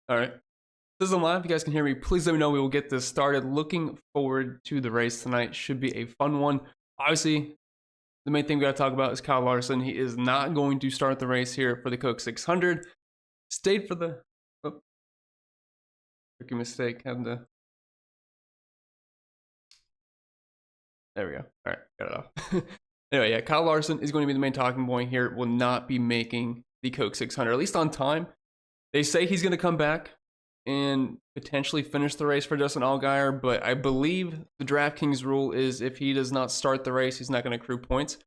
All right. This is live. If you guys can hear me, please let me know. We will get this started. Looking forward to the race tonight. Should be a fun one. Obviously, the main thing we got to talk about is Kyle Larson. He is not going to start the race here for the Coke 600. Stayed for the... Oh, rookie mistake. Had to... There we go. All right, got it off. Anyway, yeah, Kyle Larson is going to be the main talking point here. Will not be making the Coke 600, at least on time. They say he's going to come back and potentially finish the race for Justin Allgaier, but I believe the DraftKings rule is if he does not start the race, he's not going to accrue points.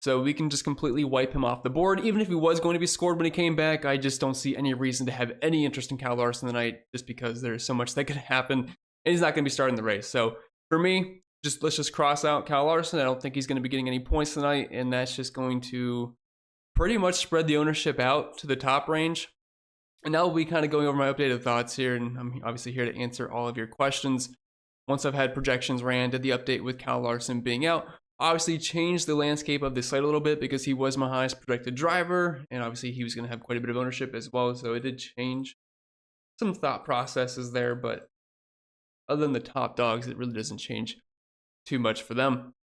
So we can just completely wipe him off the board. Even if he was going to be scored when he came back, I just don't see any reason to have any interest in Kyle Larson tonight, just because there's so much that could happen, and he's not going to be starting the race. So for me, let's just cross out Kyle Larson. I don't think he's going to be getting any points tonight, and that's just going to pretty much spread the ownership out to the top range. And now we'll be kind of going over my updated thoughts here, and I'm obviously here to answer all of your questions. Once I've had projections ran, did the update with Kyle Larson being out, obviously changed the landscape of the site a little bit because he was my highest projected driver, and obviously he was going to have quite a bit of ownership as well, so it did change some thought processes there, but other than the top dogs, it really doesn't change too much for them.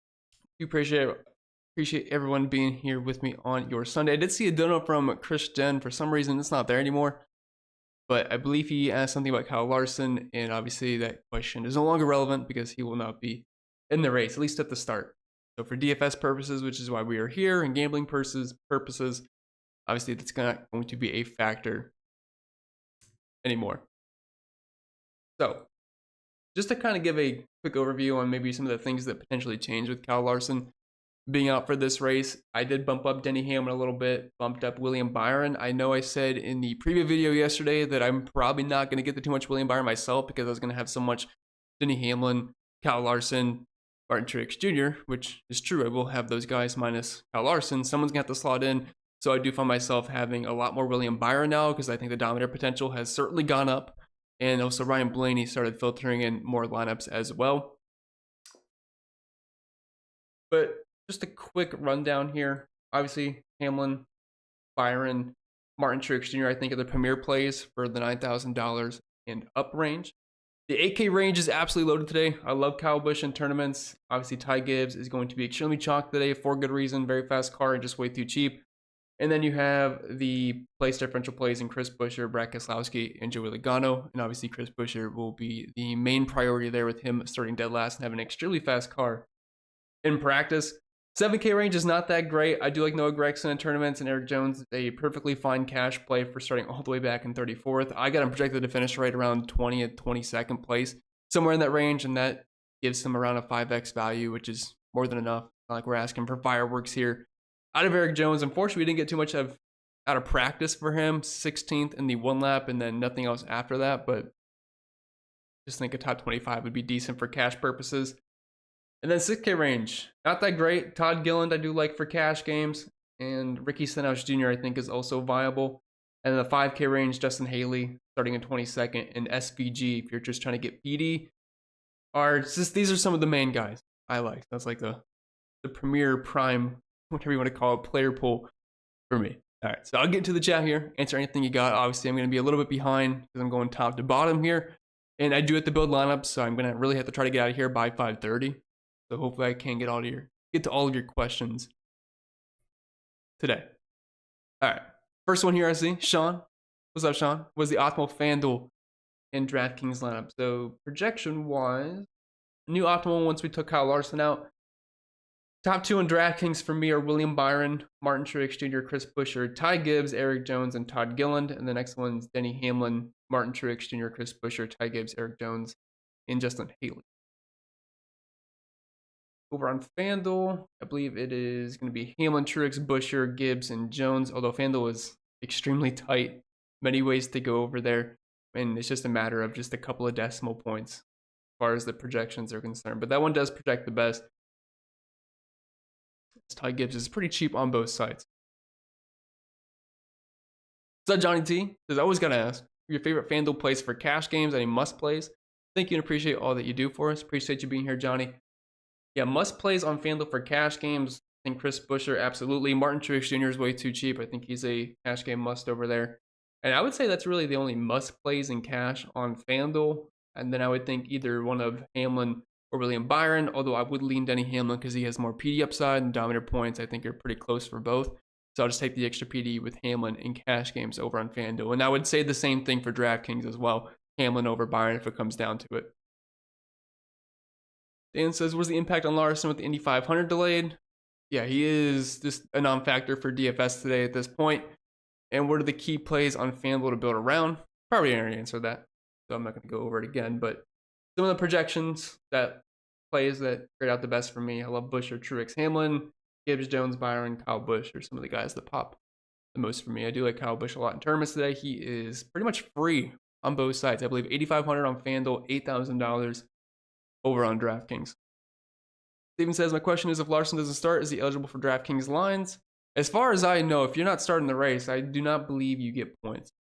I appreciate everyone being here with me on your Sunday. I did see a donut from Chris Den. For some reason, it's not there anymore, but I believe he asked something about Kyle Larson, and obviously that question is no longer relevant because he will not be in the race, at least at the start. So for DFS purposes, which is why we are here, and gambling purposes, obviously that's not going to be a factor anymore. So just to kind of give a quick overview on maybe some of the things that potentially changed with Kyle Larson being out for this race, I did bump up Denny Hamlin a little bit, bumped up William Byron. I know I said in the preview video yesterday that I'm probably not going to get to too much William Byron myself because I was going to have so much Denny Hamlin, Kyle Larson, Martin Truex Jr., which is true. I will have those guys minus Kyle Larson. Someone's going to have to slot in. So I do find myself having a lot more William Byron now because I think the dominator potential has certainly gone up. And also Ryan Blaney started filtering in more lineups as well. But just a quick rundown here. Obviously, Hamlin, Byron, Martin Truex Jr., I think are the premier plays for the $9,000 and up range. The 8K range is absolutely loaded today. I love Kyle Busch in tournaments. Obviously, Ty Gibbs is going to be extremely chalked today for good reason. Very fast car and just way too cheap. And then you have the place differential plays in Chris Buescher, Brad Keselowski, and Joey Logano. And obviously, Chris Buescher will be the main priority there with him starting dead last and having an extremely fast car in practice. 7K range is not that great. I do like Noah Gragson in tournaments, and Eric Jones, a perfectly fine cash play for starting all the way back in 34th. I got him projected to finish right around 20th, 22nd place, somewhere in that range, and that gives him around a 5x value, which is more than enough. Not like we're asking for fireworks here. Out of Eric Jones, unfortunately, we didn't get too much out of practice for him. 16th in the one lap, and then nothing else after that, but just think a top 25 would be decent for cash purposes. And then 6K range, not that great. Todd Gilliland I do like for cash games, and Ricky Stenhouse Jr. I think is also viable. And then the 5K range, Justin Haley starting in 22nd, and SVG if you're just trying to get PD. These are some of the main guys I like. That's like the premier prime, whatever you want to call it, player pool for me. All right, so I'll get to the chat here, answer anything you got. Obviously, I'm going to be a little bit behind because I'm going top to bottom here, and I do have to build lineups, so I'm going to really have to try to get out of here by 5:30. So hopefully I can get to all of your questions today. All right. First one here I see. Sean. What's up, Sean? Was the optimal FanDuel and DraftKings lineup? So projection-wise, new optimal once we took Kyle Larson out. Top two in DraftKings for me are William Byron, Martin Truex Jr., Chris Buescher, Ty Gibbs, Eric Jones, and Todd Gilliland. And the next one's Denny Hamlin, Martin Truex Jr., Chris Buescher, Ty Gibbs, Eric Jones, and Justin Haley. Over on FanDuel, I believe it is going to be Hamlin, Truex, Buescher, Gibbs, and Jones, although FanDuel is extremely tight. Many ways to go over there, and it's just a matter of just a couple of decimal points as far as the projections are concerned. But that one does project the best. Ty Gibbs is pretty cheap on both sides. What's up, Johnny T? Says, I always got to ask, your favorite FanDuel plays for cash games, any must plays? Thank you and appreciate all that you do for us. Appreciate you being here, Johnny. Yeah, must plays on FanDuel for cash games. I think Chris Buescher, absolutely. Martin Truex Jr. is way too cheap. I think he's a cash game must over there. And I would say that's really the only must plays in cash on FanDuel. And then I would think either one of Hamlin or William Byron, although I would lean Denny Hamlin because he has more PD upside and dominator points. I think are pretty close for both. So I'll just take the extra PD with Hamlin in cash games over on FanDuel. And I would say the same thing for DraftKings as well. Hamlin over Byron if it comes down to it. Dan says, what's the impact on Larson with the Indy 500 delayed? Yeah, he is just a non-factor for DFS today at this point. And what are the key plays on FanDuel to build around? Probably already answered that, so I'm not going to go over it again. But some of the projections that plays that grade out the best for me. I love Buescher, Truex, Hamlin, Gibbs, Jones, Byron, Kyle Busch are some of the guys that pop the most for me. I do like Kyle Busch a lot in tournaments today. He is pretty much free on both sides. I believe $8,500 on FanDuel, $8,000 over on DraftKings. Steven says, my question is, if Larson doesn't start, is he eligible for DraftKings lines? As far as I know, if you're not starting the race, I do not believe you get points.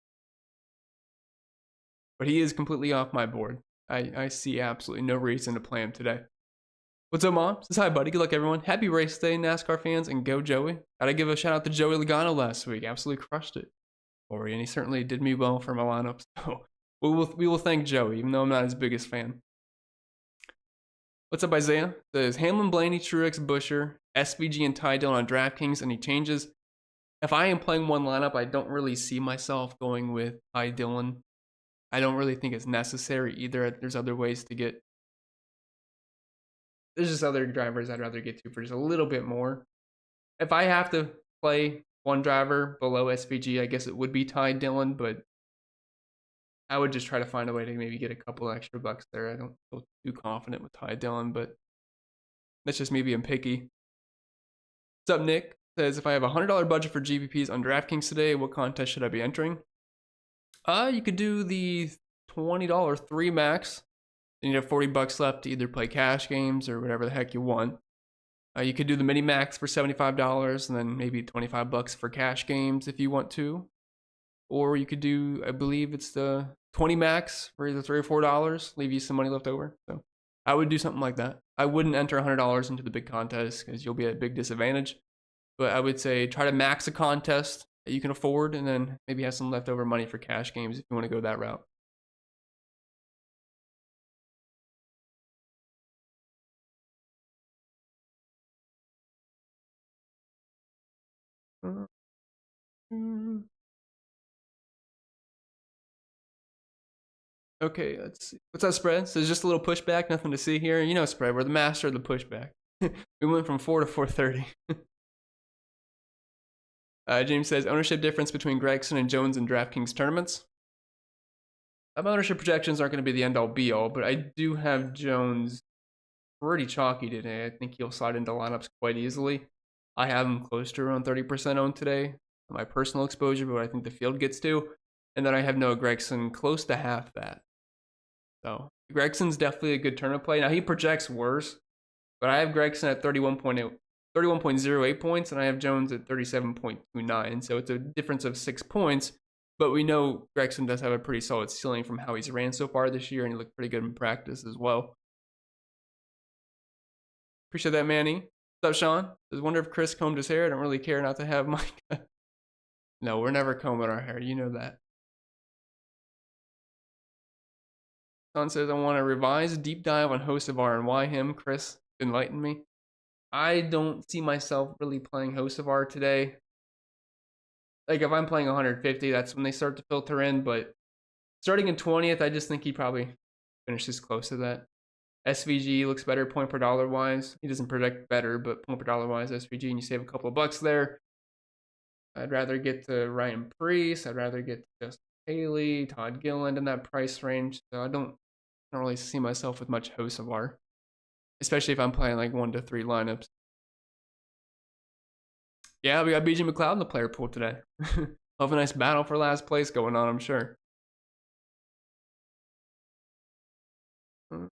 But he is completely off my board. I see absolutely no reason to play him today. What's up, Mom? Says, hi, buddy. Good luck, everyone. Happy race day, NASCAR fans, and go Joey. Gotta give a shout out to Joey Logano last week. Absolutely crushed it for you, and he certainly did me well for my lineup. So we will thank Joey, even though I'm not his biggest fan. What's up, Isaiah? Says, Hamlin, Blaney, Truex, Buescher, SVG, and Ty Dillon on DraftKings. Any changes? If I am playing one lineup, I don't really see myself going with Ty Dillon. I don't really think it's necessary either. There's other ways to get. There's just other drivers I'd rather get to for just a little bit more. If I have to play one driver below SVG, I guess it would be Ty Dillon, but I would just try to find a way to maybe get a couple extra bucks there. I don't feel too confident with Ty Dillon, but that's just me being picky. What's up, Nick? Says, if I have a $100 budget for GPPs on DraftKings today, what contest should I be entering? You could do the $20 3 max. Then you have $40 left to either play cash games or whatever the heck you want. You could do the mini max for $75 and then maybe $25 for cash games if you want to. Or you could do, I believe it's the 20 max for either $3 or $4, leave you some money left over. So I would do something like that. I wouldn't enter $100 into the big contest because you'll be at a big disadvantage. But I would say try to max a contest that you can afford and then maybe have some leftover money for cash games if you want to go that route. Okay, let's see. What's that spread? So it's just a little pushback, nothing to see here. You know, spread, we're the master of the pushback. We went from 4 to 430. James says, ownership difference between Gregson and Jones in DraftKings tournaments. My ownership projections aren't going to be the end-all be-all, but I do have Jones pretty chalky today. I think he'll slide into lineups quite easily. I have him close to around 30% owned today, my personal exposure, but I think the field gets to. And then I have Noah Gregson close to half that. So Gregson's definitely a good tournament play. Now he projects worse, but I have Gregson at 31.08 points, and I have Jones at 37.29. So it's a difference of 6 points. But we know Gregson does have a pretty solid ceiling from how he's ran so far this year, and he looked pretty good in practice as well. Appreciate that, Manny. What's up, Sean? I wonder if Chris combed his hair. I don't really care not to have Mike. No, we're never combing our hair. You know that. Sean says, I want to revise deep dive on Hocevar and why him. Chris, enlighten me. I don't see myself really playing Hocevar today. Like, if I'm playing 150, that's when they start to filter in. But starting in 20th, I just think he probably finishes close to that. SVG looks better point per dollar wise. He doesn't predict better, but point per dollar wise, SVG, and you save a couple of bucks there. I'd rather get to Ryan Preece. I'd rather get to Justin Haley, Todd Gilliland in that price range. So I don't really see myself with much Hocevar, especially if I'm playing like 1 to 3 lineups. Yeah, we got BJ McLeod in the player pool today. We'll have a nice battle for last place going on, I'm sure. I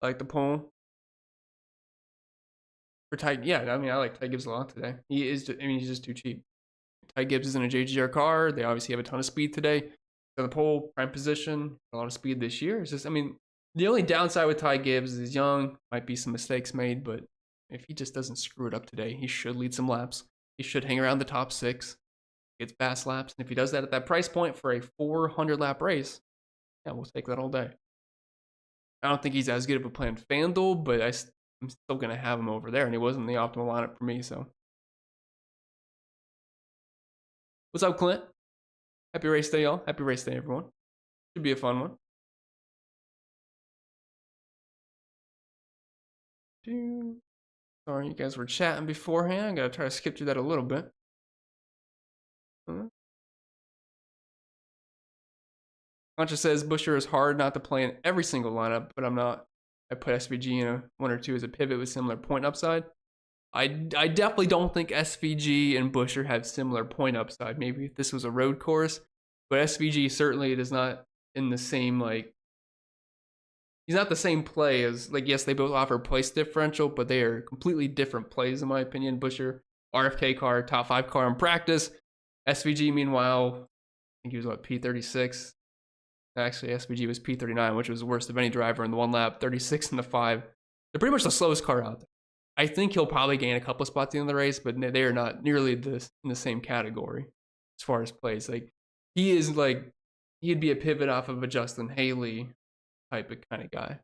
like the poll. For Ty, yeah, I mean, I like Ty Gibbs a lot today. He is, I mean, he's just too cheap. Ty Gibbs is in a JGR car. They obviously have a ton of speed today. So the pole, prime position, a lot of speed this year. It's just, I mean, the only downside with Ty Gibbs is he's young, might be some mistakes made, but if he just doesn't screw it up today, he should lead some laps. He should hang around the top 6. gets fast laps. And if he does that at that price point for a 400 lap race, yeah, we'll take that all day. I don't think he's as good of a play on FanDuel, but I'm still going to have him over there. And he wasn't the optimal lineup for me. So, what's up, Clint? Happy race day, y'all. Happy race day, everyone. Should be a fun one. Sorry, you guys were chatting beforehand. I gotta try to skip through that a little bit. Concha says Busher is hard not to play in every single lineup, but I'm not. I put SVG in a 1 or 2 as a pivot with similar point upside. I definitely don't think SVG and Busher have similar point upside. Maybe if this was a road course, but SVG certainly does not in the same, like, he's not the same play as, like, yes, they both offer place differential, but they are completely different plays in my opinion. Busher, RFK car, top 5 car in practice. SVG, meanwhile, I think he was what, P36. Actually, SVG was P39, which was the worst of any driver in the 1 lap, 36 in the 5. They're pretty much the slowest car out there. I think he'll probably gain a couple spots at the end of the race, but they are not nearly in the same category as far as plays. Like, he is like, he'd be a pivot off of a Justin Haley type of kind of guy.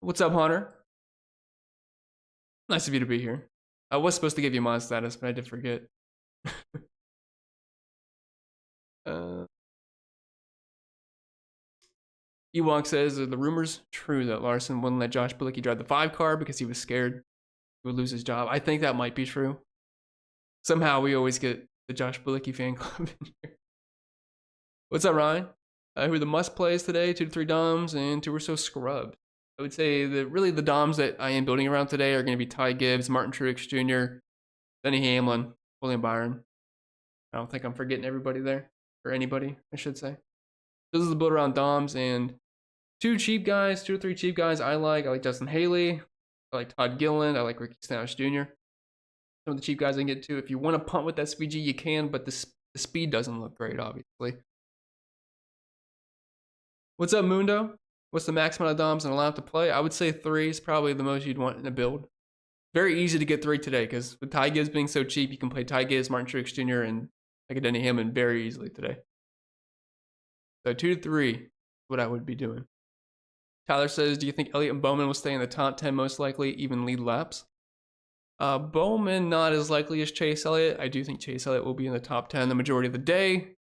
What's up, Hunter? Nice of you to be here. I was supposed to give you mod status, but I did forget. Ewok says, are the rumors true that Larson wouldn't let Josh Bilicki drive the 5 car because he was scared he would lose his job? I think that might be true. Somehow we always get the Josh Bilicki fan club in here. What's up, Ryan? Who are the must plays today? 2 to 3 DOMs and 2 or so scrubs. I would say that really the DOMs that I am building around today are going to be Ty Gibbs, Martin Truex Jr., Denny Hamlin, William Byron. I don't think I'm forgetting everybody there, or anybody, I should say. This is the build around DOMs and 2 cheap guys, 2 or 3 cheap guys I like. I like Justin Haley. I like Todd Gilliland. I like Ricky Stenhouse Jr. Some of the cheap guys I can get to. If you want to punt with SVG, you can, but the speed doesn't look great, obviously. What's up, Mundo? What's the max amount of DOMs and allowed to play? I would say 3 is probably the most you'd want in a build. Very easy to get 3 today because with Ty Gibbs being so cheap, you can play Ty Gibbs, Martin Truex Jr., and like a Denny Hamlin very easily today. So 2 to 3 is what I would be doing. Tyler says, do you think Elliott and Bowman will stay in the top 10 most likely, even lead laps? Bowman not as likely as Chase Elliott. I do think Chase Elliott will be in the top 10 the majority of the day.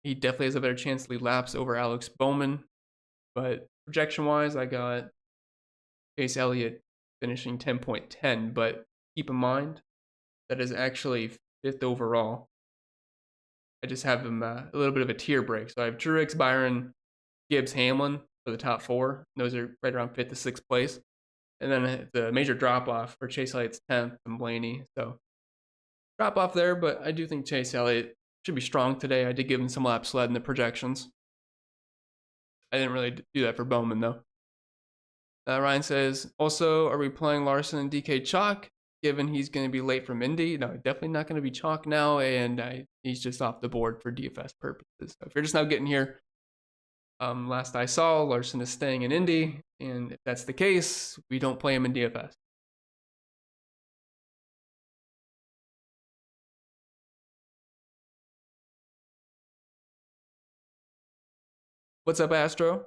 He definitely has a better chance to lead laps over Alex Bowman. But projection-wise, I got Chase Elliott finishing 10.10. But keep in mind, that is actually 5th overall. I just have him a little bit of a tier break. So I have Truex, Byron, Gibbs, Hamlin for the top 4. Those are right around 5th to 6th place. And then the major drop-off for Chase Elliott's 10th and Blaney. So drop-off there, but I do think Chase Elliott should be strong today. I did give him some lap sled in the projections. I didn't really do that for Bowman, though. Ryan says, also, are we playing Larson and DK Chalk, given he's going to be late from Indy? No, definitely not going to be Chalk now, and he's just off the board for DFS purposes. So if you're just now getting here, last I saw, Larson is staying in Indy, and if that's the case, we don't play him in DFS. What's up, Astro?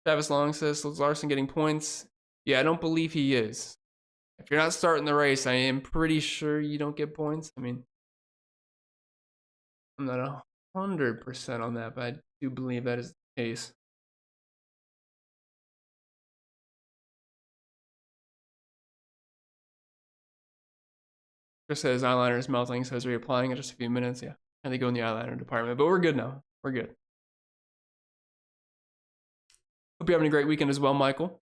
Travis Long says, is Larson getting points? Yeah, I don't believe he is. If you're not starting the race, I am pretty sure you don't get points. I mean, I'm not 100% on that, but I do believe that is the case. Chris says eyeliner is melting, so is reapplying in just a few minutes. Yeah, I had to go in the eyeliner department, but we're good now. We're good. Hope you're having a great weekend as well, Michael.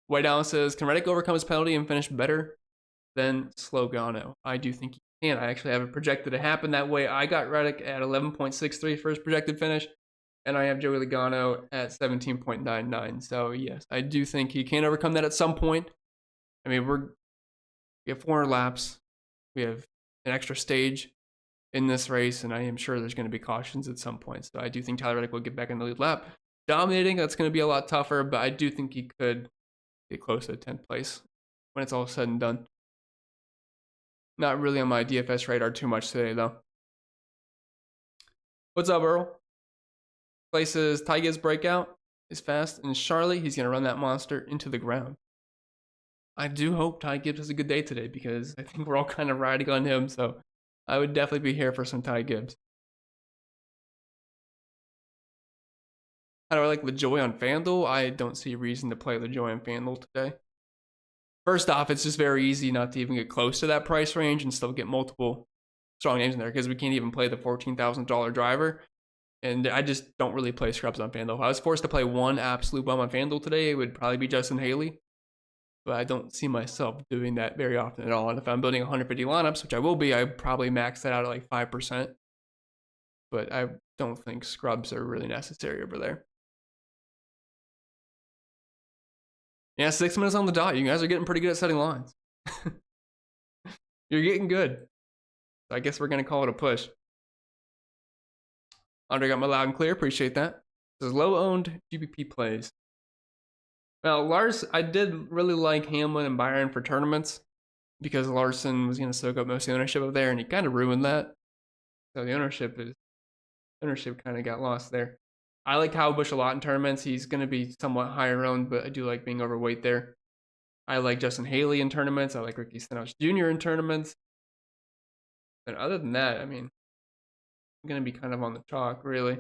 White Allen says, can Reddick overcome his penalty and finish better than Slogano? I do think he can. I actually have it projected to happen that way. I got Reddick at 11.63 for his projected finish, and I have Joey Logano at 17.99. So, yes, I do think he can overcome that at some point. I mean, we have 400 laps. We have an extra stage in this race, and I am sure there's going to be cautions at some point. So I do think Tyler Reddick will get back in the lead lap. Dominating, that's going to be a lot tougher, but I do think he could get close to 10th place when it's all said and done. Not really on my DFS radar too much today, though. What's up, Earl? Places Ty Gibbs breakout is fast, and Charlie, he's going to run that monster into the ground. I do hope Ty Gibbs has a good day today because I think we're all kind of riding on him, so I would definitely be here for some Ty Gibbs. How do I like LaJoy on FanDuel? I don't see a reason to play LaJoy on FanDuel today. First off, it's just very easy not to even get close to that price range and still get multiple strong names in there because we can't even play the $14,000 driver. And I just don't really play scrubs on FanDuel. If I was forced to play one absolute bum on FanDuel today, it would probably be Justin Haley. But I don't see myself doing that very often at all. And if I'm building 150 lineups, which I will be, I probably max that out at like 5%. But I don't think scrubs are really necessary over there. Yeah, 6 minutes on the dot. You guys are getting pretty good at setting lines. You're getting good. So I guess we're going to call it a push. Andre got my loud and clear. Appreciate that. This is low-owned GPP plays. Well, Lars, I did really like Hamlin and Byron for tournaments because Larson was going to soak up most of the ownership up there, and he kind of ruined that. So the ownership kind of got lost there. I like Kyle Busch a lot in tournaments. He's going to be somewhat higher owned, but I do like being overweight there. I like Justin Haley in tournaments. I like Ricky Stenhouse Jr. in tournaments. And other than that, I mean, I'm going to be kind of on the chalk, really.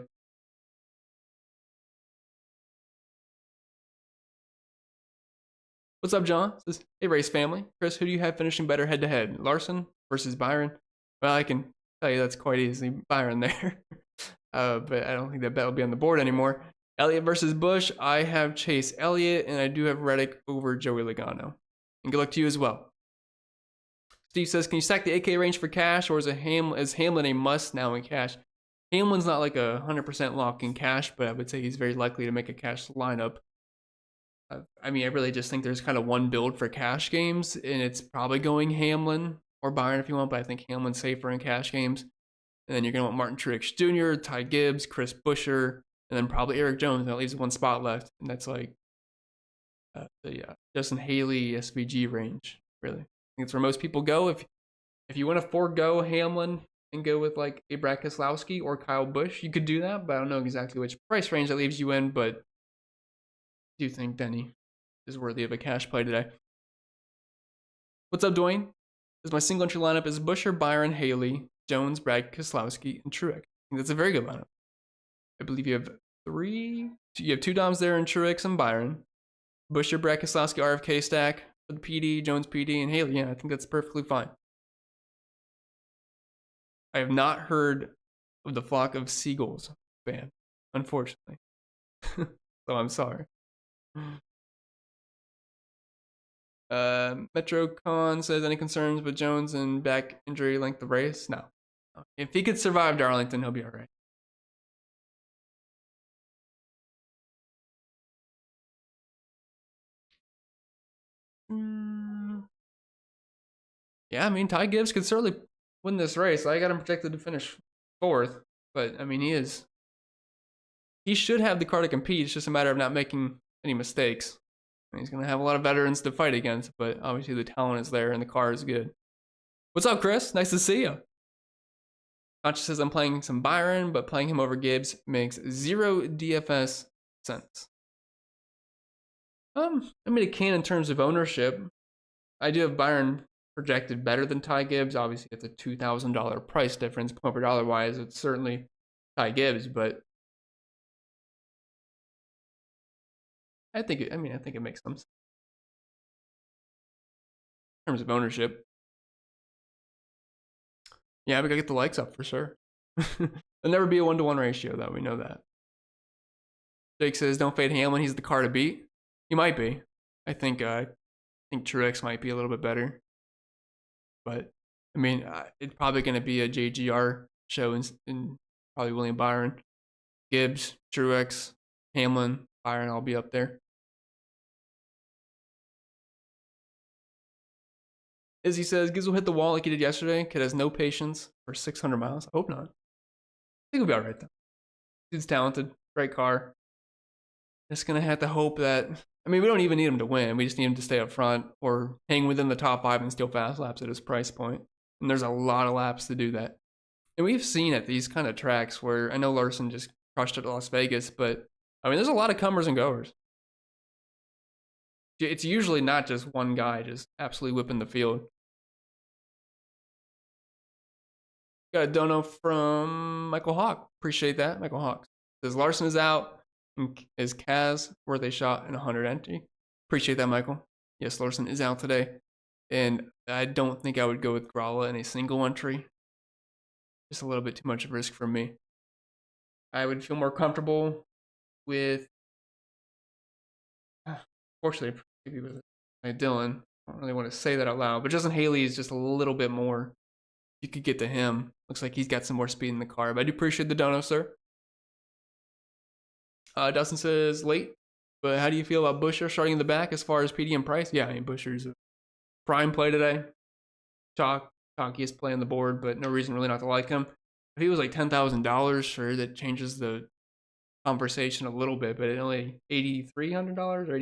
What's up, John? Says, hey, race family. Chris, who do you have finishing better head-to-head? Larson versus Byron? Well, I can tell you that's quite easy. Byron there. But I don't think that bet will be on the board anymore. Elliott versus Busch. I have Chase Elliott, and I do have Reddick over Joey Logano. And good luck to you as well. Steve says, can you stack the AK range for cash, or is Hamlin a must now in cash? Hamlin's not like a 100% lock in cash, but I would say he's very likely to make a cash lineup. I mean, I really just think there's kind of one build for cash games, and it's probably going Hamlin or Byron if you want, but I think Hamlin's safer in cash games. And then you're going to want Martin Truex Jr., Ty Gibbs, Chris Buescher, and then probably Eric Jones. That leaves one spot left, and that's like the Justin Haley SVG range, really. I think it's where most people go. If you want to forego Hamlin and go with like a Brad Keselowski or Kyle Busch, you could do that, but I don't know exactly which price range that leaves you in, but I do think Denny is worthy of a cash play today. What's up, Dwayne? This my single entry lineup is Buescher, Byron, Haley, Jones, Brad Keselowski, and Truex. I think that's a very good lineup. I believe you have two Doms there in Truex and Byron. Buescher, Brad Keselowski, RFK stack with PD, Jones PD, and Haley. Yeah, I think that's perfectly fine. I have not heard of the Flock of Seagulls band, unfortunately. So I'm sorry. MetroCon says, any concerns with Jones and back injury length of race? No. If he could survive Darlington, he'll be all right. Yeah, I mean, Ty Gibbs could certainly win this race. I got him projected to finish 4th, but I mean, he should have the car to compete. It's just a matter of not making any mistakes. I mean, he's going to have a lot of veterans to fight against, but obviously the talent is there and the car is good. What's up, Chris? Nice to see you. Conscious says I'm playing some Byron, but playing him over Gibbs makes 0 DFS sense. I mean, it can in terms of ownership. I do have Byron projected better than Ty Gibbs. Obviously, it's a $2,000 price difference. Point per dollar wise, it's certainly Ty Gibbs, but I think it makes sense in terms of ownership. Yeah, we gotta get the likes up for sure. There'll never be a 1-to-1 ratio, though. We know that. Jake says, "Don't fade Hamlin. He's the car to beat." He might be. I think Truex might be a little bit better, but I mean, it's probably going to be a JGR show in probably William Byron, Gibbs, Truex, Hamlin, Byron. I'll be up there. Izzy says, Gibbs will hit the wall like he did yesterday. Kid has no patience for 600 miles. I hope not. I think he'll be all right, though. Dude's talented. Great car. Just going to have to hope that, I mean, we don't even need him to win. We just need him to stay up front or hang within the top 5 and steal fast laps at his price point. And there's a lot of laps to do that. And we've seen at these kind of tracks where I know Larson just crushed it at Las Vegas, but I mean, there's a lot of comers and goers. It's usually not just one guy just absolutely whipping the field. Got a dono from Michael Hawk. Appreciate that, Michael Hawk. Says Larson is out. Is Kaz worth a shot in 100 entry? Appreciate that, Michael. Yes, Larson is out today. And I don't think I would go with Gralla in a single entry. Just a little bit too much of risk for me. I would feel more comfortable with, fortunately, maybe with Dylan. I don't really want to say that out loud, but Justin Haley is just a little bit more. You could get to him. Looks like he's got some more speed in the car, but I do appreciate the dono, sir. Dustin says late, but how do you feel about Buescher starting in the back as far as PD and price? Yeah, I mean, Buescher's a prime play today. Chalkiest play on the board, but no reason really not to like him. If he was like $10,000, sure, that changes the conversation a little bit, but at only $8,300 or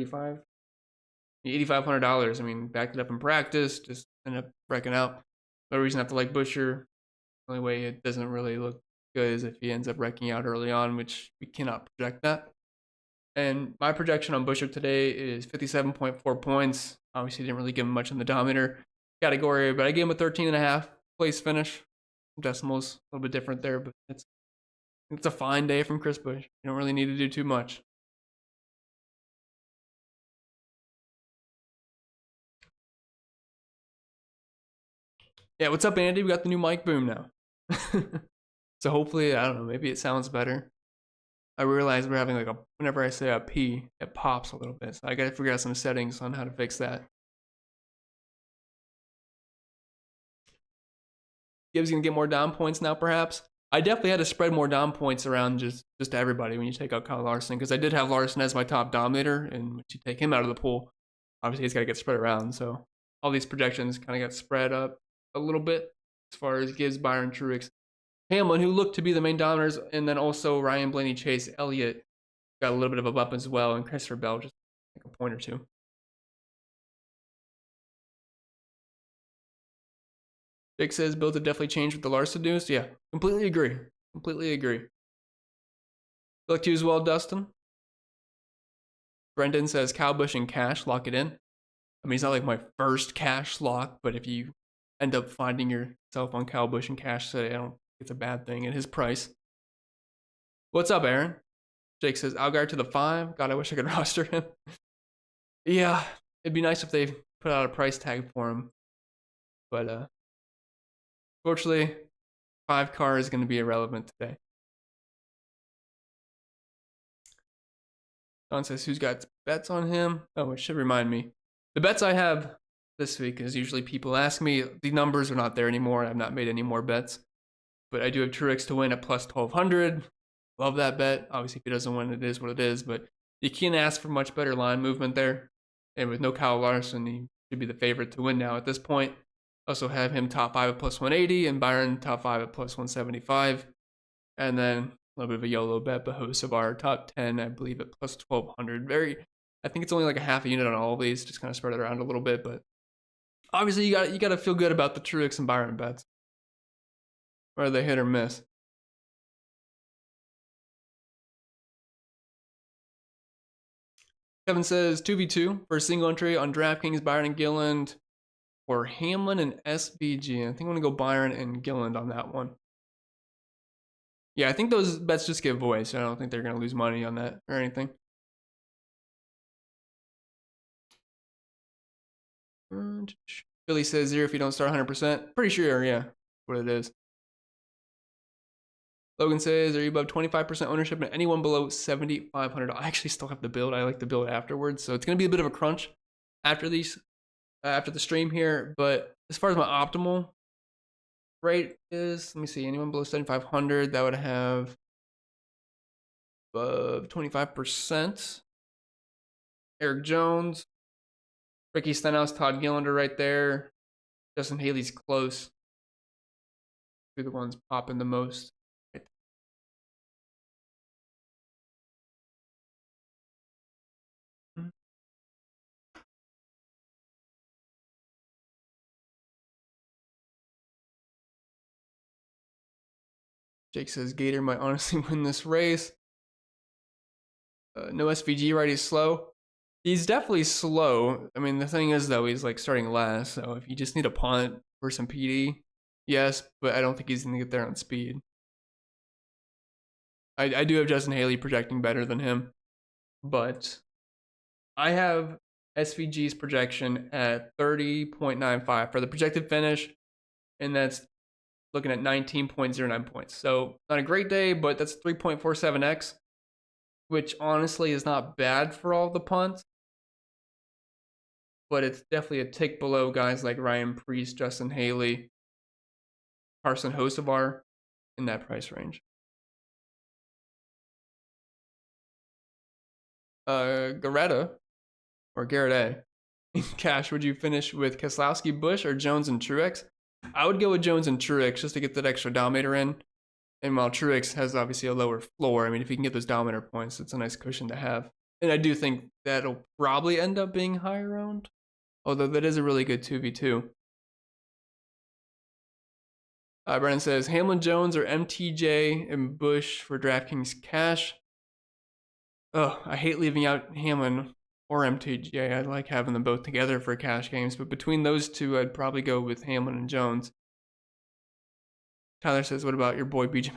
$8,500. I mean, backed it up in practice, just ended up wrecking out. No reason not to like Buescher. The only way it doesn't really look good is if he ends up wrecking out early on, which we cannot project that. And my projection on Buescher today is 57.4 points. Obviously, didn't really give him much in the Dominator category, but I gave him a 13.5 place finish. Decimals a little bit different there, but it's a fine day from Chris Busch. You don't really need to do too much. Yeah, what's up, Andy? We got the new mic boom now. So hopefully, I don't know, maybe it sounds better. I realize we're having like whenever I say a P, it pops a little bit. So I gotta figure out some settings on how to fix that. Gibbs gonna get more down points now, perhaps. I definitely had to spread more down points around just to everybody when you take out Kyle Larson, because I did have Larson as my top Dominator, and once you take him out of the pool, obviously he's got to get spread around. So all these projections kind of got spread up a little bit as far as Gibbs, Byron, Truex, Hamlin, who looked to be the main dominators, and then also Ryan Blaney, Chase, Elliott got a little bit of a bump as well, and Christopher Bell just like a point or two. Jake says build to definitely change with the Larson news. Yeah, completely agree. Completely agree. Good luck to you as well, Dustin. Brendan says Kyle Busch and cash, lock it in. I mean, it's not like my first cash lock, but if you end up finding yourself on Kyle Busch and cash today, I don't think it's a bad thing at his price. What's up, Aaron? Jake says Algar to the 5. God, I wish I could roster him. Yeah, it'd be nice if they put out a price tag for him. But fortunately, 5 car is going to be irrelevant today. Don says, who's got bets on him? Oh, it should remind me. The bets I have this week is usually people ask me. The numbers are not there anymore. I've not made any more bets. But I do have Truex to win at plus 1,200. Love that bet. Obviously, if he doesn't win, it is what it is. But you can't ask for much better line movement there. And with no Kyle Larson, he should be the favorite to win now at this point. Also have him top 5 at plus 180 and Byron top 5 at plus 175. And then a little bit of a YOLO bet, but Hocevar top 10, I believe, at plus 1,200. I think it's only like a half a unit on all of these, just kind of spread it around a little bit. But obviously, you got to feel good about the Truex and Byron bets. Or they hit or miss. Kevin says 2v2 for a single entry on DraftKings, Byron and Gilland, or Hamlin and SBG. I think I'm going to go Byron and Gilland on that one. Yeah, I think those bets just get voiced. I don't think they're going to lose money on that or anything. Billy says 0 if you don't start 100%. Pretty sure, yeah, what it is. Logan says, are you above 25% ownership and anyone below $7,500? I actually still have the build. I like the build afterwards. So it's going to be a bit of a crunch after the stream here. But as far as my optimal rate is, let me see, anyone below 7,500, that would have above 25%. Eric Jones, Ricky Stenhouse, Todd Gillinder right there. Justin Haley's close. Be the ones popping the most. Jake says Gator might honestly win this race. No SVG, right? He's slow. He's definitely slow. I mean, the thing is, though, he's like starting last. So if you just need a punt for some PD, yes, but I don't think he's going to get there on speed. I do have Justin Haley projecting better than him, but I have SVG's projection at 30.95 for the projected finish, and that's looking at 19.09 points. So not a great day, but that's 3.47x, which honestly is not bad for all the punts, but it's definitely a tick below guys like Ryan Priest, Justin Haley, Carson Hocevar in that price range. Garrett A. In cash, would you finish with Keselowski, Busch, or Jones and Truex? I would go with Jones and Truex just to get that extra dominator in. And while Truex has obviously a lower floor, I mean, if he can get those dominator points, it's a nice cushion to have. And I do think that'll probably end up being higher round, although that is a really good 2v2. Brennan says Hamlin, Jones, or MTJ and Busch for DraftKings cash. Oh, I hate leaving out Hamlin or MTJ. I like having them both together for cash games, but between those two, I'd probably go with Hamlin and Jones. Tyler says, what about your boy BJ?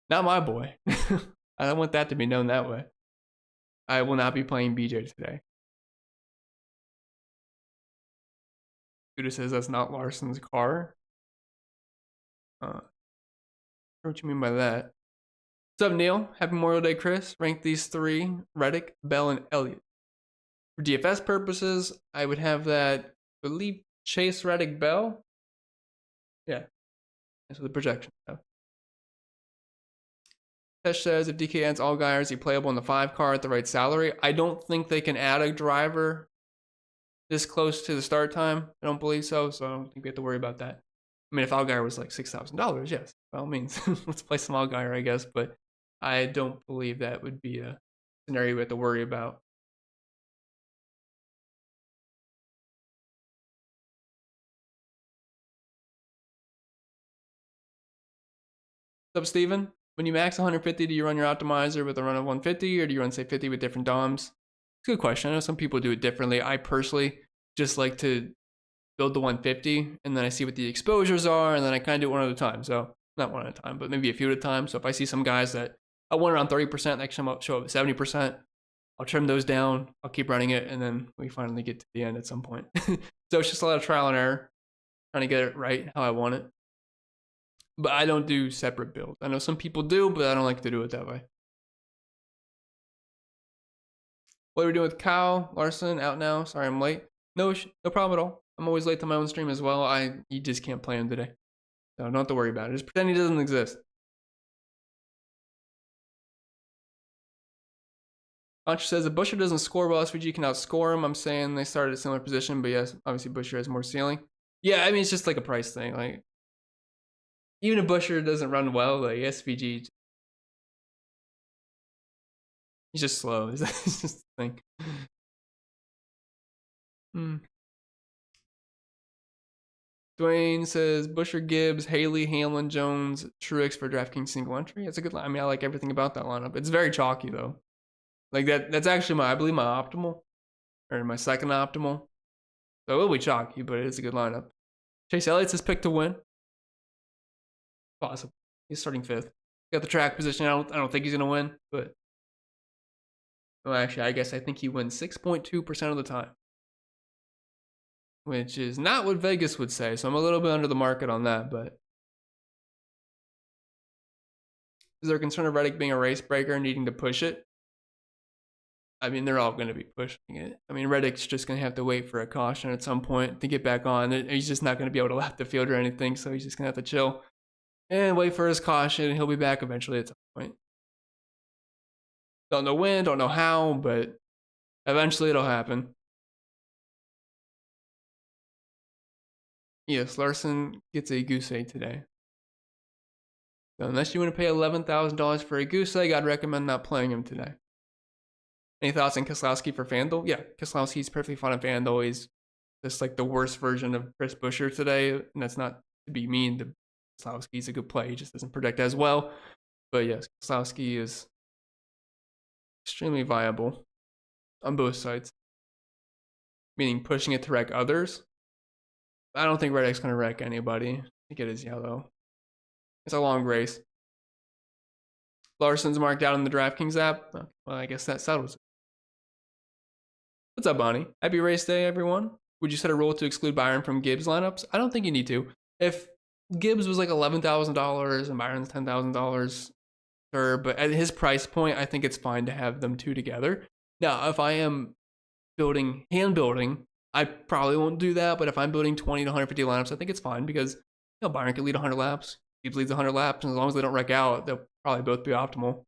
Not my boy. I don't want that to be known that way. I will not be playing BJ today. Judah says that's not Larson's car. What you mean by that? What's up, Neil? Happy Memorial Day, Chris. Rank these three: Reddick, Bell, and Elliott. For DFS purposes, I would have that, I believe, Chase, Reddick, Bell. Yeah, that's what the projections have. Tesh says if DK adds Allgaier, is he playable on the 5 car at the right salary? I don't think they can add a driver this close to the start time. I don't believe so, so I don't think we have to worry about that. I mean, if Allgaier was like $6,000, yes, by all means, let's play some Allgaier, I guess, but I don't believe that would be a scenario we have to worry about. What's up, Steven? When you max 150, do you run your optimizer with a run of 150, or do you run, say, 50 with different DOMs? It's a good question. I know some people do it differently. I personally just like to build the 150, and then I see what the exposures are, and then I kind of do it one at a time. So not one at a time, but maybe a few at a time. So if I see some guys that I want around 30%, they show up at 70%, I'll trim those down, I'll keep running it, and then we finally get to the end at some point. So it's just a lot of trial and error, trying to get it right how I want it. But I don't do separate builds. I know some people do, but I don't like to do it that way. What are we doing with Kyle Larson? Out now. Sorry, I'm late. No problem at all. I'm always late to my own stream as well. You just can't play him today, so don't have to worry about it. Just pretend he doesn't exist. Bunch says if Busher doesn't score well, SVG can outscore him. I'm saying they started a similar position, but yes, obviously Busher has more ceiling. Yeah, I mean it's just like a price thing. Like even if Busher doesn't run well, like SVG, he's just slow. It's just the thing. Dwayne says Busher, Gibbs, Haley, Hamlin, Jones, Truex for DraftKings single entry. That's a good line. I mean, I like everything about that lineup. It's very chalky though. Like that's actually I believe my optimal, or my second optimal. So it will be chalky, but it is a good lineup. Chase Elliott's his pick to win. Possible. He's starting 5th. Got the track position. I don't think he's gonna win, but well, actually, I guess I think he wins 6.2% of the time, which is not what Vegas would say. So I'm a little bit under the market on that, but is there a concern of Reddick being a race breaker and needing to push it? I mean, they're all going to be pushing it. I mean, Reddick's just going to have to wait for a caution at some point to get back on. He's just not going to be able to lap the field or anything, so he's just going to have to chill and wait for his caution, and he'll be back eventually at some point. Don't know when, don't know how, but eventually it'll happen. Yes, Larson gets a goose egg today. So unless you want to pay $11,000 for a goose egg, I'd recommend not playing him today. Any thoughts on Keselowski for FanDuel? Yeah, Keselowski's perfectly fine on FanDuel. He's just like the worst version of Chris Buescher today, and that's not to be mean to Keselowski. He's a good play. He just doesn't predict as well. But yes, Keselowski is extremely viable on both sides, meaning pushing it to wreck others. I don't think Reddick's going to wreck anybody. I think it is yellow. It's a long race. Larson's marked out in the DraftKings app. Well, I guess that settles it. What's up, Bonnie? Happy race day, everyone. Would you set a rule to exclude Byron from Gibbs lineups? I don't think you need to. If Gibbs was like $11,000 and Byron's $10,000, sure, but at his price point, I think it's fine to have them two together. Now, if I am hand building, I probably won't do that, but if I'm building 20 to 150 laps, I think it's fine because Byron can lead 100 laps, Gibbs leads 100 laps, and as long as they don't wreck out, they'll probably both be optimal.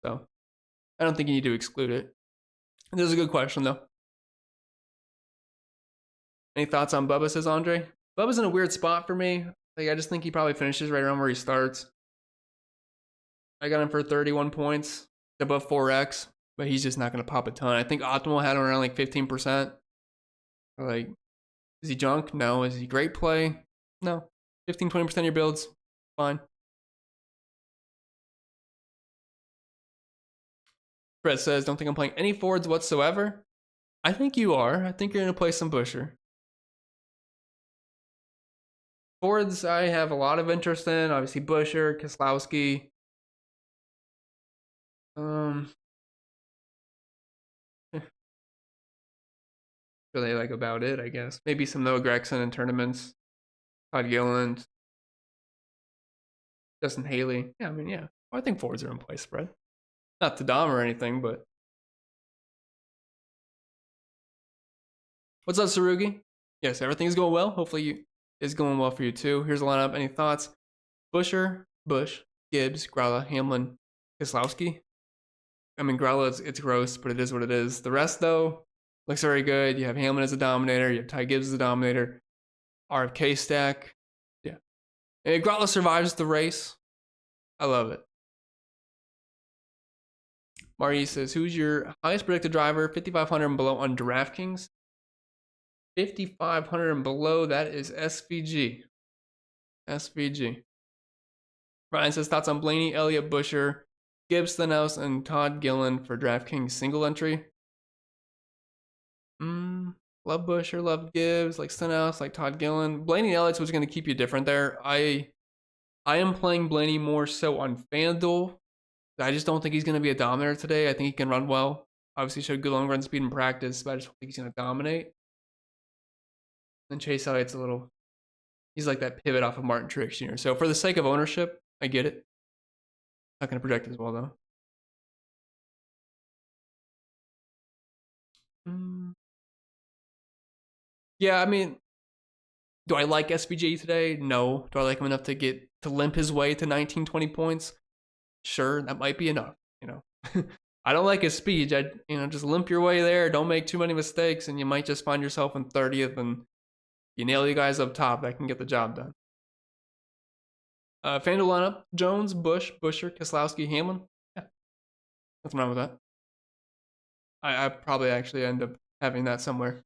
So I don't think you need to exclude it. This is a good question, though. Any thoughts on Bubba, says Andre? Bubba's in a weird spot for me. Like, I just think he probably finishes right around where he starts. I got him for 31 points, above 4x, but he's just not going to pop a ton. I think Optimal had him around like 15%. Like, is he junk? No. Is he great play? No. 15, 20% of your builds, fine. Brett says, don't think I'm playing any Fords whatsoever. I think you are. I think you're going to play some Busher. Fords, I have a lot of interest in. Obviously, Busher, Keselowski. Really like about it, I guess. Maybe some Noah Gragson in tournaments. Todd Gilliland. Justin Haley. Yeah, I mean, yeah. I think Fords are in play spread. Not to Dom or anything, but. What's up, Sarugi? Yes, everything's going well. Hopefully it's going well for you too. Here's the lineup. Any thoughts? Busher, Bush, Gibbs, Gralla, Hamlin, Keselowski. I mean, Gralla, it's gross, but it is what it is. The rest, though, looks very good. You have Hamlin as a dominator. You have Ty Gibbs as a dominator. RFK stack. Yeah. And if Gralla survives the race, I love it. Mari says, who's your highest predicted driver? 5,500 and below on DraftKings. 5,500 and below, that is SVG. SVG. Ryan says, thoughts on Blaney, Elliott, Busher, Gibbs, Stenhouse, and Todd Gilliland for DraftKings single entry. Love Busher, love Gibbs, like Stenhouse, like Todd Gilliland. Blaney and Elliott's was going to keep you different there. I am playing Blaney more so on FanDuel. I just don't think he's going to be a dominator today. I think he can run well. Obviously showed good long run speed in practice, but I just don't think he's going to dominate. And Chase Elliott's he's like that pivot off of Martin Truex Jr. So for the sake of ownership, I get it. Not going to project as well, though. Yeah, I mean, do I like SVG today? No. Do I like him enough to limp his way to 19, 20 points? Sure, that might be enough, I don't like his speed. Just limp your way there. Don't make too many mistakes, and you might just find yourself in 30th, and you nail you guys up top that can get the job done. FanDuel lineup: Jones, Bush, Busher, Keselowski, Hamlin. Yeah, nothing wrong with that. I probably actually end up having that somewhere.